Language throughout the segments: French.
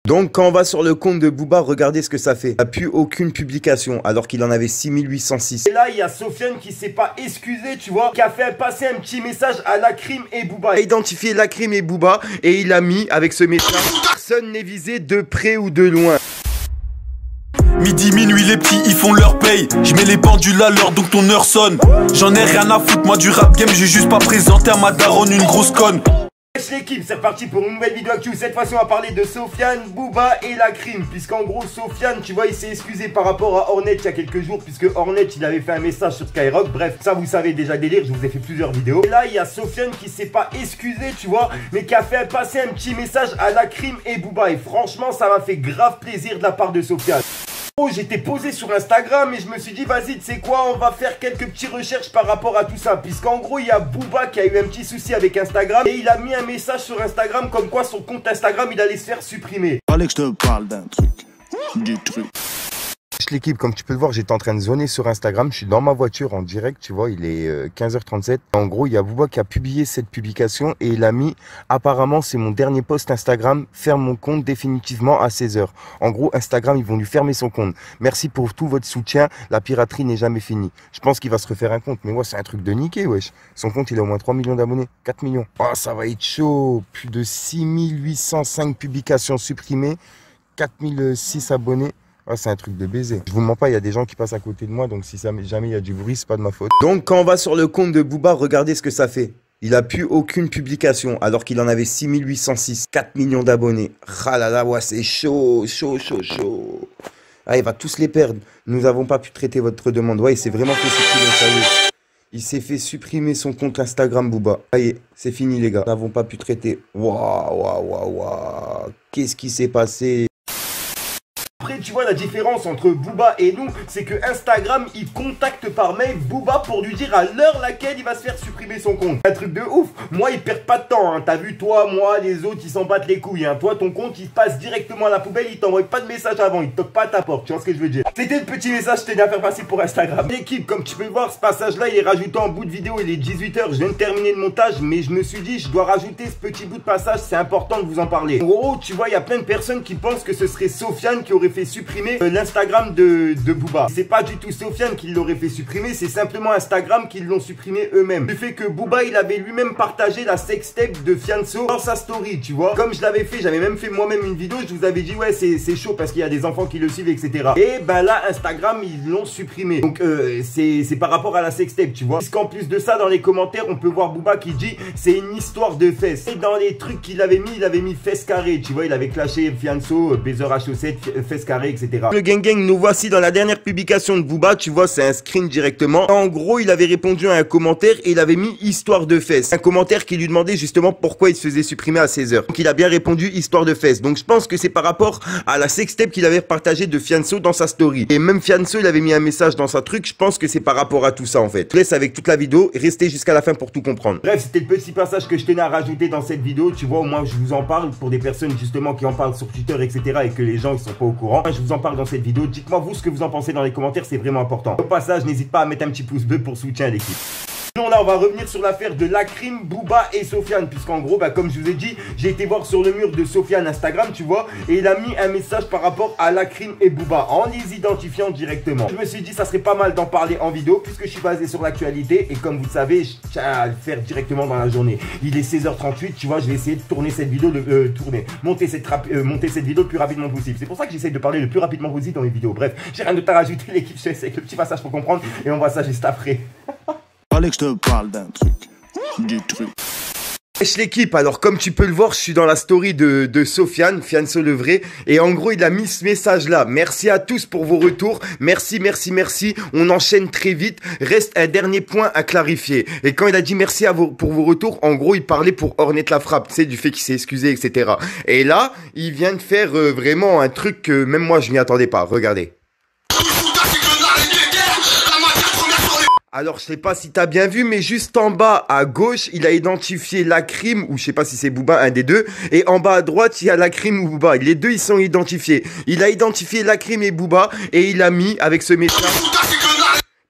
Donc quand on va sur le compte de Booba, regardez ce que ça fait. Il n'a plus aucune publication alors qu'il en avait 6806. Et là il y a Sofiane qui s'est pas excusé, tu vois, qui a fait passer un petit message à Lacrim et Booba. Il a identifié Lacrim et Booba et il a mis avec ce message: personne n'est visé de près ou de loin. Midi, minuit, les petits, ils font leur paye. Je mets les pendules à l'heure, donc ton heure sonne. J'en ai rien à foutre, moi du rap game, j'ai juste pas présenté à ma daronne une grosse conne. Wesh l'équipe, c'est parti pour une nouvelle vidéo actu. Cette fois-ci on va parler de Sofiane, Booba et Lacrim. Puisqu'en gros Sofiane, tu vois, il s'est excusé par rapport à Hornet il y a quelques jours, puisque Hornet il avait fait un message sur Skyrock. Bref, ça vous savez déjà délire, je vous ai fait plusieurs vidéos. Et là il y a Sofiane qui s'est pas excusé, tu vois, mais qui a fait passer un petit message à Lacrim et Booba. Et franchement ça m'a fait grave plaisir de la part de Sofiane. Oh, j'étais posé sur Instagram et je me suis dit vas-y, tu sais quoi, on va faire quelques petites recherches par rapport à tout ça. Puisqu'en gros il y a Booba qui a eu un petit souci avec Instagram et il a mis un message sur Instagram comme quoi son compte Instagram il allait se faire supprimer. Fallait que je te parle d'un truc, du truc. L'équipe, comme tu peux le voir, j'étais en train de zoner sur Instagram, je suis dans ma voiture en direct, tu vois, il est 15h37. En gros, il y a Booba qui a publié cette publication et il a mis: apparemment c'est mon dernier post Instagram, ferme mon compte définitivement à 16h. En gros, Instagram, ils vont lui fermer son compte. Merci pour tout votre soutien, la piraterie n'est jamais finie. Je pense qu'il va se refaire un compte, mais ouais, c'est un truc de niquer, wesh. Son compte, il a au moins 3 millions d'abonnés, 4 millions. Oh, ça va être chaud, plus de 6805 publications supprimées, 4006 abonnés. Ah, c'est un truc de baiser. Je vous mens pas, il y a des gens qui passent à côté de moi, donc si jamais il y a du bruit, c'est pas de ma faute. Donc quand on va sur le compte de Booba, regardez ce que ça fait. Il a plus aucune publication alors qu'il en avait 6806, 4 millions d'abonnés. Ah là là, ouais, c'est chaud, chaud, chaud, chaud. Ah, il va tous les perdre. Nous n'avons pas pu traiter votre demande. Ouais, il s'est vraiment fait supprimer, ça y est. Il s'est fait supprimer son compte Instagram, Booba. Ça y est, c'est fini les gars. Nous n'avons pas pu traiter. Waouh, waouh, waouh, waouh. Qu'est-ce qui s'est passé ? Après tu vois la différence entre Booba et nous, c'est que Instagram il contacte par mail Booba pour lui dire à l'heure laquelle il va se faire supprimer son compte. Un truc de ouf. Moi ils perdent pas de temps, hein. T'as vu, toi, moi, les autres ils s'en battent les couilles, hein. Toi ton compte il passe directement à la poubelle, il t'envoie pas de message avant, il toque pas à ta porte, tu vois ce que je veux dire. C'était le petit message que je tenais à faire passer pour Instagram. L'équipe, comme tu peux voir, ce passage là il est rajouté en bout de vidéo, il est 18h, je viens de terminer le montage, mais je me suis dit je dois rajouter ce petit bout de passage, c'est important de vous en parler. En gros tu vois, il y a plein de personnes qui pensent que ce serait Sofiane qui aurait fait supprimer l'Instagram de Booba. C'est pas du tout Sofiane qui l'aurait fait supprimer, c'est simplement Instagram qui l'ont supprimé eux-mêmes. Du fait que Booba il avait lui-même partagé la sextape de Fianso dans sa story, tu vois. Comme je l'avais fait, j'avais même fait moi-même une vidéo, je vous avais dit ouais c'est chaud parce qu'il y a des enfants qui le suivent, etc. Et ben là Instagram ils l'ont supprimé. Donc c'est par rapport à la sextape, tu vois. Puisqu'en plus de ça, dans les commentaires on peut voir Booba qui dit c'est une histoire de fesses. Et dans les trucs qu'il avait mis, il avait mis fesses carrées, tu vois. Il avait clashé Fianso, baiser à chaussettes, fesses carrées, etc. Le gang gang, nous voici dans la dernière publication de Booba, tu vois, c'est un screen directement. En gros, il avait répondu à un commentaire et il avait mis histoire de fesses. Un commentaire qui lui demandait justement pourquoi il se faisait supprimer à 16h. Donc il a bien répondu histoire de fesses. Donc je pense que c'est par rapport à la sextape qu'il avait partagé de Fianso dans sa story. Et même Fianso, il avait mis un message dans sa truc, je pense que c'est par rapport à tout ça en fait. Je laisse avec toute la vidéo, restez jusqu'à la fin pour tout comprendre. Bref, c'était le petit passage que je tenais à rajouter dans cette vidéo, tu vois, au moins je vous en parle pour des personnes justement qui en parlent sur Twitter, etc. et que les gens ils sont pas au courant. Je vous en parle dans cette vidéo. Dites-moi vous ce que vous en pensez dans les commentaires, c'est vraiment important. Au passage, n'hésite pas à mettre un petit pouce bleu pour soutien à l'équipe. Sinon là on va revenir sur l'affaire de Lacrim, Booba et Sofiane. Puisqu'en gros, bah, comme je vous ai dit, j'ai été voir sur le mur de Sofiane Instagram, tu vois. Et il a mis un message par rapport à Lacrim et Booba en les identifiant directement. Je me suis dit ça serait pas mal d'en parler en vidéo puisque je suis basé sur l'actualité. Et comme vous le savez, je tiens à le faire directement dans la journée. Il est 16h38, tu vois, je vais essayer de tourner cette vidéo, monter cette vidéo le plus rapidement possible. C'est pour ça que j'essaie de parler le plus rapidement possible dans les vidéos. Bref, j'ai rien d'autre à rajouter l'équipe, je laisse avec le petit passage pour comprendre. Et on voit ça juste après. Fallait que je te parle d'un truc, du truc. Wesh l'équipe, alors comme tu peux le voir, je suis dans la story de Sofiane, Fianso le vrai, et en gros il a mis ce message là: merci à tous pour vos retours, merci, merci, merci, on enchaîne très vite, reste un dernier point à clarifier. Et quand il a dit merci pour vos retours, en gros il parlait pour Hornet la frappe, tu sais, du fait qu'il s'est excusé, etc. Et là, il vient de faire vraiment un truc que même moi je m'y attendais pas, regardez. Alors, je sais pas si t'as bien vu, mais juste en bas à gauche, il a identifié Lacrim, ou je sais pas si c'est Booba, un des deux. Et en bas à droite, il y a Lacrim ou Booba. Les deux, ils sont identifiés. Il a identifié Lacrim et Booba, et il a mis avec ce message: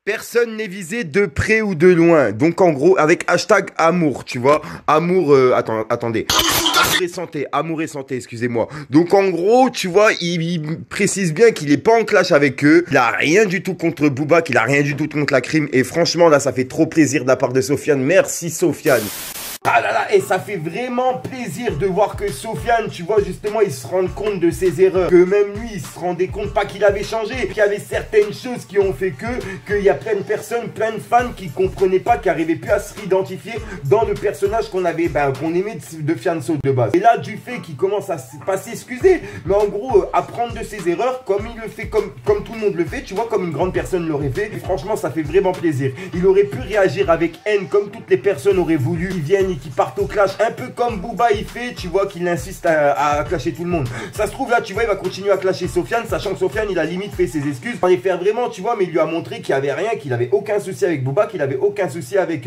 Personne n'est visé de près ou de loin. Donc en gros, avec hashtag amour, tu vois. Amour, attendez. Amour et santé, excusez-moi. Donc en gros, tu vois, il précise bien qu'il est pas en clash avec eux. Il a rien du tout contre Booba, qu'il a rien du tout contre la crime. Et franchement, là, ça fait trop plaisir de la part de Sofiane. Merci Sofiane. Ah là là, et ça fait vraiment plaisir de voir que Sofiane, tu vois, justement, il se rend compte de ses erreurs. Que même lui, il se rendait compte pas qu'il avait changé. Qu'il y avait certaines choses qui ont fait qu'il y a plein de personnes, plein de fans qui comprenaient pas, qui arrivaient plus à se réidentifier dans le personnage qu'on avait, qu'on aimait de Fianso de base. Et là, du fait qu'il commence à pas s'excuser, mais en gros, apprendre de ses erreurs, comme il le fait, comme tout le monde le fait, tu vois, comme une grande personne l'aurait fait. Et franchement, ça fait vraiment plaisir. Il aurait pu réagir avec haine, comme toutes les personnes auraient voulu. Ils viennent qui partent au clash, un peu comme Booba il fait, tu vois, qu'il insiste à clasher tout le monde. Ça se trouve là, tu vois, il va continuer à clasher Sofiane, sachant que Sofiane, il a limite fait ses excuses pour les faire vraiment, tu vois, mais il lui a montré qu'il n'y avait rien, qu'il avait aucun souci avec Booba, qu'il avait aucun souci avec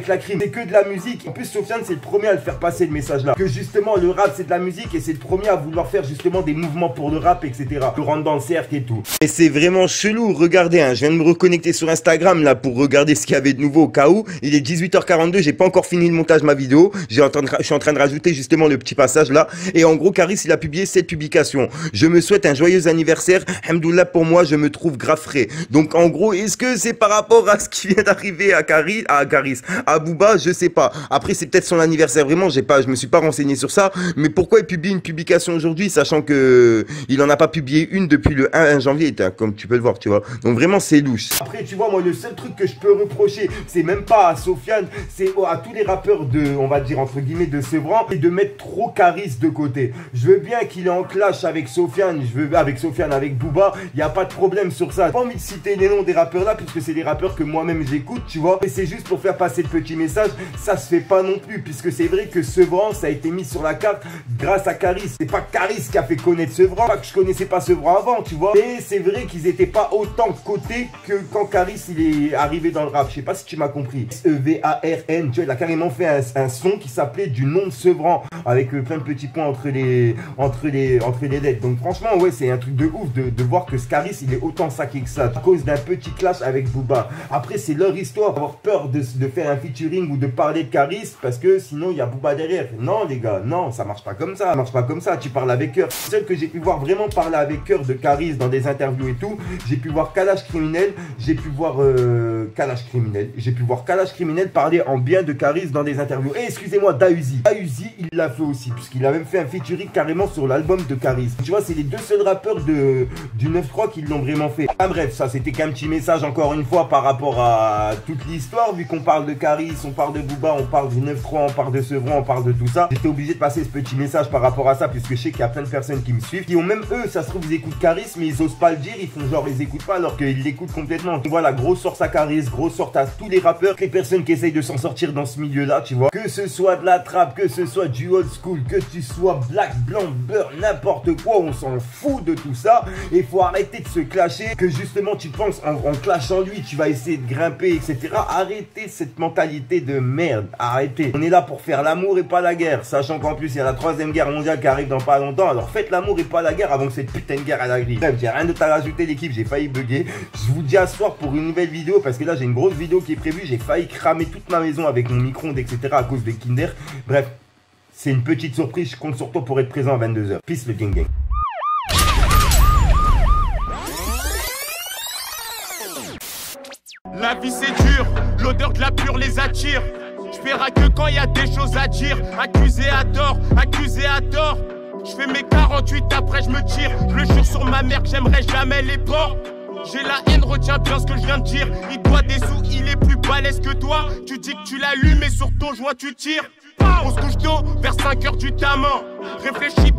la crime. C'est que de la musique. En plus, Sofiane, c'est le premier à le faire passer le message là. Que justement, le rap, c'est de la musique et c'est le premier à vouloir faire justement des mouvements pour le rap, etc. Le rendre dans le cercle et tout. Et c'est vraiment chelou, regardez, hein, je viens de me reconnecter sur Instagram là pour regarder ce qu'il y avait de nouveau au cas où. Il est 18h42, j'ai pas encore fini le montage de ma vidéo. Je suis en train de rajouter justement le petit passage là. Et en gros, Caris, il a publié cette publication. Je me souhaite un joyeux anniversaire. Hamdoullah, pour moi, je me trouve grave frais. Donc en gros, est-ce que c'est par rapport à ce qui vient d'arriver à Caris, à Booba, je sais pas. Après, c'est peut-être son anniversaire. Vraiment, je me suis pas renseigné sur ça. Mais pourquoi il publie une publication aujourd'hui, sachant que il en a pas publié une depuis le 1 janvier, comme tu peux le voir, tu vois. Donc vraiment, c'est louche. Après, tu vois, moi, le seul truc que je peux reprocher, c'est même pas à Sofiane, c'est à tous les rappeurs on va dire entre guillemets de Sevran, et de mettre trop Caris de côté. Je veux bien qu'il est en clash avec Sofiane, avec Booba, il n'y a pas de problème sur ça. J'ai pas envie de citer les noms des rappeurs là, puisque c'est des rappeurs que moi-même j'écoute, tu vois. Mais c'est juste pour faire passer le petit message, ça se fait pas non plus, puisque c'est vrai que Sevran, ça a été mis sur la carte grâce à Caris. C'est pas Caris qui a fait connaître Sevran, pas que je connaissais pas Sevran avant, tu vois. Mais c'est vrai qu'ils étaient pas autant cotés que quand Caris il est arrivé dans le rap. Je sais pas si tu m'as compris. Sevarn, tu vois, il a carrément fait un son qui s'appelait du nom de Sevran avec plein de petits points entre les lettres. Donc franchement, ouais, c'est un truc de ouf de voir que Caris il est autant saqué que ça à cause d'un petit clash avec Booba. Après, c'est leur histoire, avoir peur de faire un featuring ou de parler de Caris parce que sinon il y a Booba derrière. Non les gars, non, ça marche pas comme ça. Ça marche pas comme ça. Tu parles avec cœur. Seul que j'ai pu voir vraiment parler avec cœur de Caris dans des interviews et tout, j'ai pu voir Kalash Criminel, j'ai pu voir Kalash Criminel parler en bien de Caris dans des interviews. Et excusez-moi, Dausi, il l'a fait aussi, puisqu'il a même fait un featuring carrément sur l'album de Caris. Tu vois, c'est les deux seuls rappeurs du 9-3 qui l'ont vraiment fait. Ah, bref, ça c'était qu'un petit message encore une fois par rapport à toute l'histoire, vu qu'on parle de Caris, on parle de Booba, on parle du 9-3, on parle de Sevran, on parle de tout ça. J'étais obligé de passer ce petit message par rapport à ça, puisque je sais qu'il y a plein de personnes qui me suivent, qui ont même eux, ça se trouve, ils écoutent Caris, mais ils osent pas le dire, ils font genre ils écoutent pas alors qu'ils l'écoutent complètement. Tu vois, la grosse sorte à Caris, grosse sorte à tous les rappeurs, les personnes qui essayent de s'en sortir dans ce milieu-là, tu vois. Que ce soit de la trappe, que ce soit du old school, que tu sois black, blanc, beurre, n'importe quoi, on s'en fout de tout ça. Et faut arrêter de se clasher, que justement tu penses en clashant lui, tu vas essayer de grimper, etc. Arrêtez cette mentalité de merde, arrêtez. On est là pour faire l'amour et pas la guerre, sachant qu'en plus il y a la 3e guerre mondiale qui arrive dans pas longtemps, alors faites l'amour et pas la guerre avant que cette putain de guerre elle arrive. Bref, j'ai rien d'autre à rajouter l'équipe, j'ai failli bugger. Je vous dis à ce soir pour une nouvelle vidéo, parce que là j'ai une grosse vidéo qui est prévue, j'ai failli cramer toute ma maison avec mon micro-ondes, etc. à cause de Kinder. Bref, c'est une petite surprise, je compte sur toi pour être présent à 22h. Peace le gang gang. La vie c'est dur, l'odeur de la pure les attire. Je verrai que quand il y a des choses à dire. Accusé à tort, accusé à tort. Je fais mes 48 après je me tire. Je le jure sur ma mère que j'aimerais jamais les ports. J'ai la haine, retiens bien ce que je viens de dire. Il doit des sous, il est plus balèze que toi. Tu dis que tu l'allumes et sur ton joint tu tires. On se couche tôt, vers 5h du tamin. Réfléchis.